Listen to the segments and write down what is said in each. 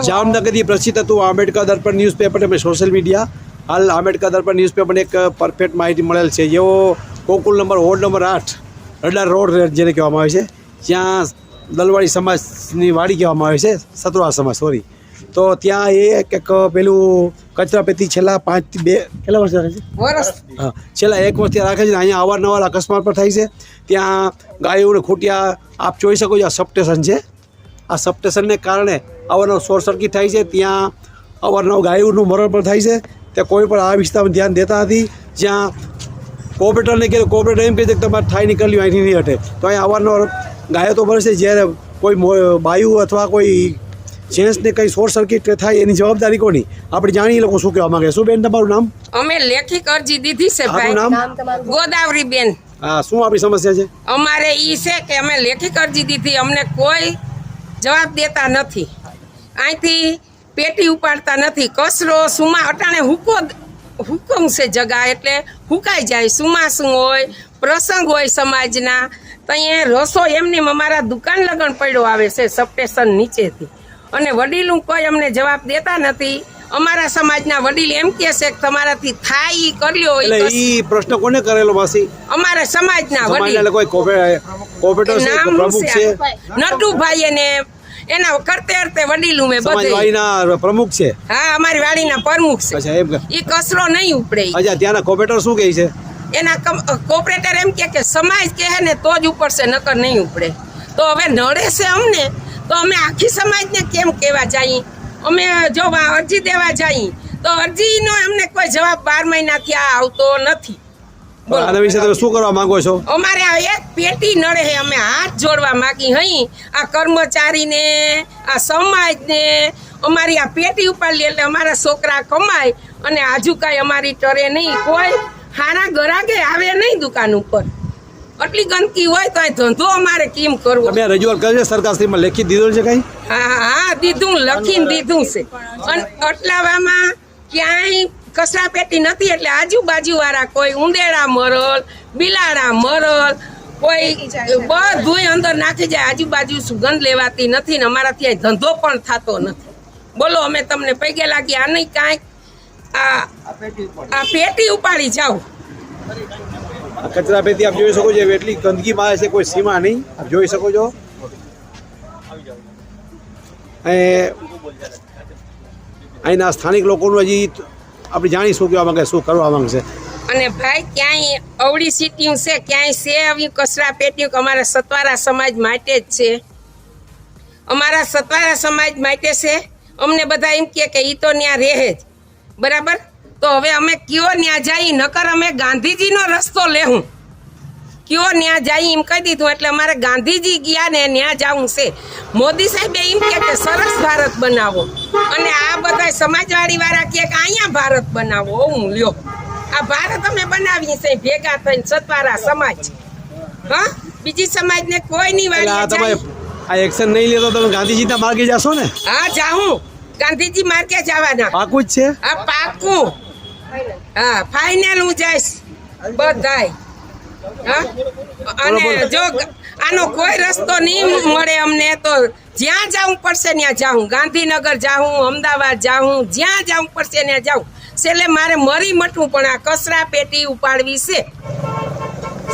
જામનગરથી પ્રસિદ્ધ હતું આંબેડકર દર્પણ ન્યૂઝપેપર અમે સોશિયલ મીડિયા હાલ આંબેડકર દર્પણ ન્યૂઝપેપરને એક પરફેક્ટ માહિતી મળેલ છે જેવો Gokul number ward number 8 radar road જેને કહેવામાં આવે છે ત્યાં દલવાડી સમાજની વાડી કહેવામાં આવે છે સતવારા સમાજ સોરી તો ત્યાં એક પેલું કચરાપેટી છેલ્લા 5 થી 2 કેટલા વર્ષ રાખે છે હા છેલ્લા 1 વર્ષથી રાખે છે અહીંયા અવારનવાર અકસ્માત પણ થાય છે ત્યાં ગાયોને ખૂટ્યા આપ જોઈ શકો છો આ સબસ્ટેશન છે આ સબસ્ટેશનને કારણે અવારનવાર શોર્ટ સર્કિટ થાય છે ત્યાં અવારનવાર ગાયોનું મરણ પણ થાય છે ત્યાં કોઈ પણ આ વિસ્તારમાં ધ્યાન દેતા નથી જ્યાં કોર્પોરેટરને કહે કોર્પોરેટર એમ કહે છે કે તમારે થાય નીકળ્યું અહીંથી નહીં હટે તો અહીંયા અવારનવાર ગાયો તો મળશે જ્યારે કોઈ બાયુ અથવા કોઈ જેન્ટ્સને કંઈ શોર્ટ સર્કિટ થાય એની જવાબદારી કોની આપણે જાણીએ લોકો શું કહેવા માંગે શું બેન તમારું નામ અમે લેખિત અરજી દીધી છે ભાઈ નામ ગોદાવરી બેન હા શું આપણી સમસ્યા છે અમારે ઈ છે કે અમે લેખિત અરજી દીધી અમને કોઈ જવાબ દેતા નથી અહીંથી પેટી ઉપાડતા નથી કચરો સુમા અટાણે હુકમ છે જગા એટલે હુકાઈ જાય સુમાસું હોય પ્રસંગ હોય સમાજના તો અહીંયા રસો એમની અમારા દુકાન લગન પડ્યો આવે છે સબસ્ટેશન નીચેથી અને વડીલું કોઈ અમને જવાબ દેતા નથી અમારા સમાજના વડીલ એમ કહે છે કે તમારાથી થાય ઈ કર્યો એટલે ઈ પ્રશ્ન કોને કરેલો માસી અમારા સમાજના વડીલ કોઈ કોર્પોરેટર છે પ્રમુખ છે નટુભાઈ ને એના કરતે કરતે વડીલું મેં બધે વાડીના પ્રમુખ છે હા અમારી વાડીના પ્રમુખ છે અચ્છા એમ ઈ કચરો નહીં ઉપડે અચ્છા ત્યાંના કોર્પોરેટર શું કહે છે એના કોર્પોરેટર એમ કે સમાજ કહે ને તો જ ઉપડશે નકર નહીં ઉપડે તો હવે નડે છે અમને તો અમે આખી સમાજને કેમ કહેવા જઈએ અમે જો અરજી દેવા જઈએ તો અરજીનો અમને કોઈ જવાબ 12 મહિનાથી આ આવતો નથી આના વિશે તમે શું કરવા માંગો છો અમારે આ એક પેટી નડે છે અમે હાથ જોડવા માંગી હઈ આ કર્મચારીને આ સમાજને અમારી આ પેટી ઉપાડી એટલે અમારા છોકરા કમાય અને આજુ કાંઈ અમારી ટરે નહીં કોઈ હારા ગરાગે આવે નહીં દુકાન ઉપર આટલી ગંદકી હોય તો ધંધો અમારે કેમ કરવો તમે રજૂઆત કરી સરકારશ્રીમાં લેખિત દીધું છે કઈ હા દીધું લખીને દીધું છે અને અટલાવામાં ક્યાંય કચરા પેટી નથી એટલે આજુબાજુ વાળા કોઈ ઉંદેડા મરલ બિલાડા મરલ કોઈ બધું અંદર નાખી જાય આજુબાજુ સુગંધ લેવાતી નથી ને અમારાથી આ ધંધો પણ થતો નથી બોલો અમે તમને પૈગે લાગી આ નહીં કાંઈક આ પેટી ઉપાડી જાઓ કચરા પેટી આપ જોઈ શકો છો એટલી ગંદકી માં છે કોઈ સીમા નહીં આપ જોઈ શકો છો અહીંના સ્થાનિક લોકોનું હજી આપણે જાણી શું કહેવા માંગે શું કરવા માંગશે અને ભાઈ ક્યાંય અવળી સીટીયું છે ક્યાંય છે આવી કચરા પેટીયું અમારા સતવારા સમાજ માટે જ છે અમારા સતવારા સમાજ માટે છે અમને બધા એમ કે ઈ તો ત્યાં રહે જ બરાબર તો હવે અમે કયો ત્યાં જઈ નકર અમે ગાંધીજીનો રસ્તો લેવું કયો ત્યાં જઈ એમ કહી દીધું એટલે અમારે ગાંધીજી ગયા ને ત્યાં જવું છે મોદી સાહેબે એમ કે સરસ ભારત બનાવો અને આ બધા સમાજવાડી વાળા કે અહીંયા ભારત બનાવો હું લ્યો આ ભારત અમે બનાવીએ છીએ ભેગા થઈને સતવારા સમાજ હા બીજી સમાજને કોઈ નહીં વાળી આ એક્શન નહીં લેતો તમે ગાંધીજીના માર્ગે જશો ને હા જાઉં ગાંધીજી માર્ગે જવાના પાકું જ છે હા પાકું હા ફાઇનલ હું જઈશ બધાય હા અને જો આનો કોઈ રસ્તો નહીં મળે અમને તો જ્યાં જવું પડશે ત્યાં જાઉં ગાંધીનગર જાઉં અમદાવાદ જાઉં જ્યાં જવું પડશે ત્યાં જાઉં છેલ્લે મારે મરી મટવું પણ આ કચરા પેટી ઉપાડવી છે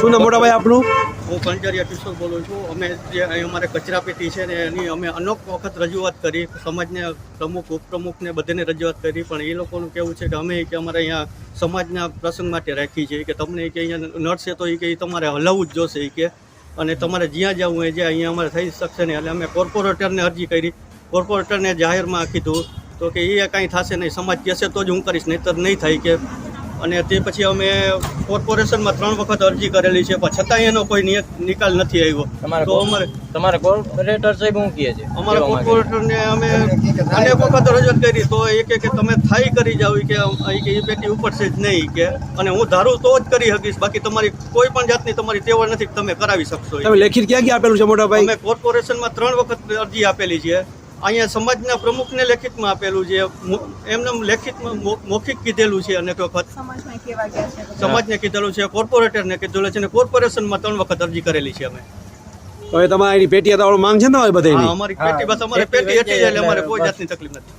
શું નામ મોટા ભાઈ આપનું હું કંચરિયા કિશોર બોલું છું અમે જે અહીં અમારે કચરા પેટી છે ને એની અમે અનેક વખત રજૂઆત કરી સમાજને પ્રમુખ ઉપપ્રમુખને બધાને રજૂઆત કરી પણ એ લોકોનું કેવું છે કે અમે કે અમારે અહીંયા સમાજના પ્રસંગ માટે રાખી છે કે તમને કે અહીંયા નડશે તો એ કે તમારે હલાવવું જ જોશે એ કે અને તમારે જ્યાં જવું હોય જ્યાં અહીંયા અમારે થઈ શકશે નહીં એટલે અમે કોર્પોરેટરને અરજી કરી કોર્પોરેટરને જાહેરમાં કીધું તો કે એ કાંઈ થશે નહીં સમાજ કહેશે તો જ હું કરીશ નહીંતર નહીં થાય કે અને તે પછી અમે કોર્પોરેશનમાં 3 વખત અરજી કરેલી છે પણ છતાં એનો કોઈ નિકાલ નથી આવ્યો તો તમારે કોર્પોરેટર સાહેબ શું કહે છે અમારા કોર્પોરેટરને અમે અનેક વખત રજૂઆત કરી તો એ કે તમે થાય કરી જાવ કે એ પેટી ઉપડશે જ નહીં કે અને હું ધારું તો જ કરી શકીશ બાકી તમારી કોઈ પણ જાતની તમારી તેવડ નથી તમે કરાવી શકશો તમે લેખિત ક્યાં આપેલું છે મોટા ભાઈ અમે કોર્પોરેશનમાં 3 વખત અરજી આપેલી છે અહીંયા સમાજના પ્રમુખને લેખિતમાં આપેલું છે એમને લેખિતમાં મૌખિક કીધેલું છે અનેક વખત સમાજને કીધેલું છે કોર્પોરેટરને કીધેલું છે અને કોર્પોરેશનમાં 3 વખત અરજી કરેલી છે અમે હવે તમારે એની પેટી હતા માંગ છે ને તમારી હા, બધાની અમારી પેટી બસ અમારે પેટી એટલી જ એટલે અમારે કોઈ જાતની તકલીફ નથી.